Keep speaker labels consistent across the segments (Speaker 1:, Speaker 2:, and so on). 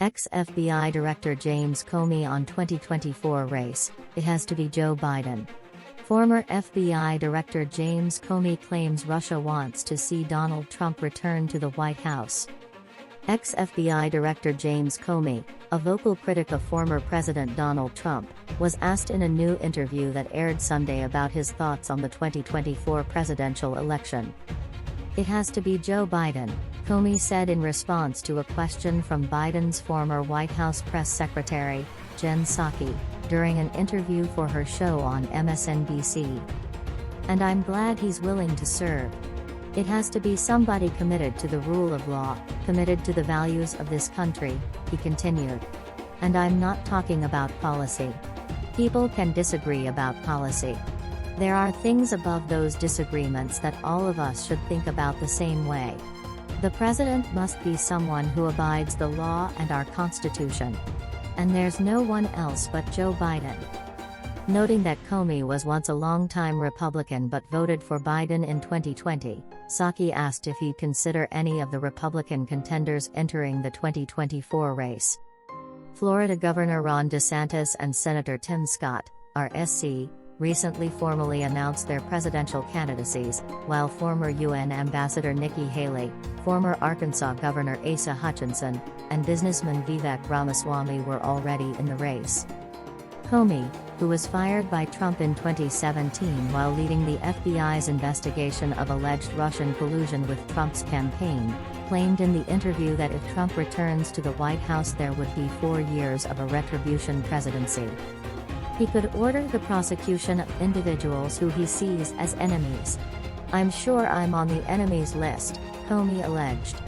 Speaker 1: Ex-FBI Director James Comey on 2024 race, it has to be Joe Biden. Former FBI Director James Comey claims Russia wants to see Donald Trump return to the White House. Ex-FBI Director James Comey, a vocal critic of former President Donald Trump, was asked in a new interview that aired Sunday about his thoughts on the 2024 presidential election. "It has to be Joe Biden," Comey said in response to a question from Biden's former White House press secretary, Jen Psaki, during an interview for her show on MSNBC. "And I'm glad he's willing to serve. It has to be somebody committed to the rule of law, committed to the values of this country," he continued. "And I'm not talking about policy. People can disagree about policy. There are things above those disagreements that all of us should think about the same way. The president must be someone who abides the law and our Constitution. And there's no one else but Joe Biden." Noting that Comey was once a longtime Republican but voted for Biden in 2020, Psaki asked if he'd consider any of the Republican contenders entering the 2024 race. Florida Governor Ron DeSantis and Senator Tim Scott, RSC, recently formally announced their presidential candidacies, while former UN Ambassador Nikki Haley, former Arkansas Governor Asa Hutchinson, and businessman Vivek Ramaswamy were already in the race. Comey, who was fired by Trump in 2017 while leading the FBI's investigation of alleged Russian collusion with Trump's campaign, claimed in the interview that if Trump returns to the White House there would be 4 years of a retribution presidency. He could order the prosecution of individuals who he sees as enemies. "I'm sure I'm on the enemies list," Comey alleged.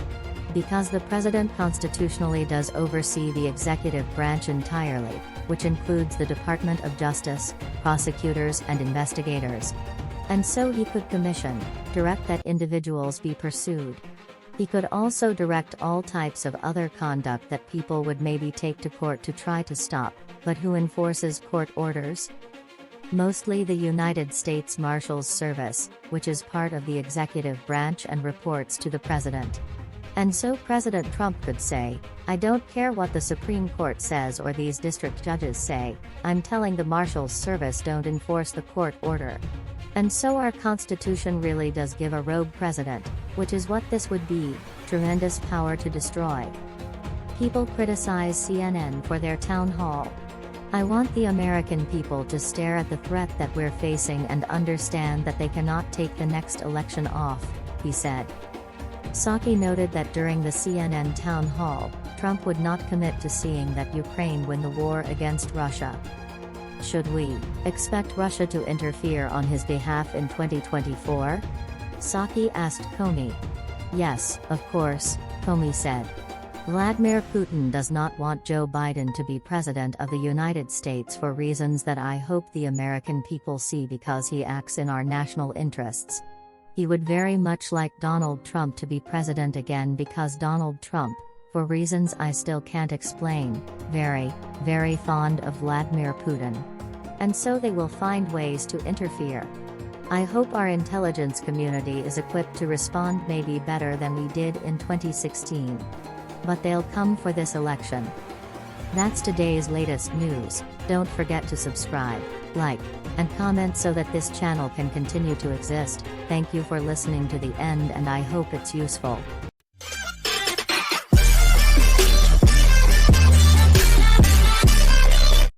Speaker 1: Because the president constitutionally does oversee the executive branch entirely, which includes the Department of Justice, prosecutors and investigators. And so he could commission, direct that individuals be pursued. He could also direct all types of other conduct that people would maybe take to court to try to stop, but who enforces court orders? Mostly the United States Marshals Service, which is part of the executive branch and reports to the president. And so President Trump could say, "I don't care what the Supreme Court says or these district judges say, I'm telling the Marshals Service don't enforce the court order." And so our Constitution really does give a rogue president, which is what this would be, tremendous power to destroy. People criticize CNN for their town hall. "I want the American people to stare at the threat that we're facing and understand that they cannot take the next election off," he said. Psaki noted that during the CNN town hall, Trump would not commit to seeing that Ukraine win the war against Russia. "Should we expect Russia to interfere on his behalf in 2024? Psaki asked Comey. "Yes, of course," Comey said. "Vladimir Putin does not want Joe Biden to be president of the United States for reasons that I hope the American people see because he acts in our national interests. He would very much like Donald Trump to be president again because Donald Trump, for reasons I still can't explain, very, very fond of Vladimir Putin. And so they will find ways to interfere. I hope our intelligence community is equipped to respond maybe better than we did in 2016. But they'll come for this election." That's today's latest news. Don't forget to subscribe, like, and comment so that this channel can continue to exist. Thank you for listening to the end and I hope it's useful.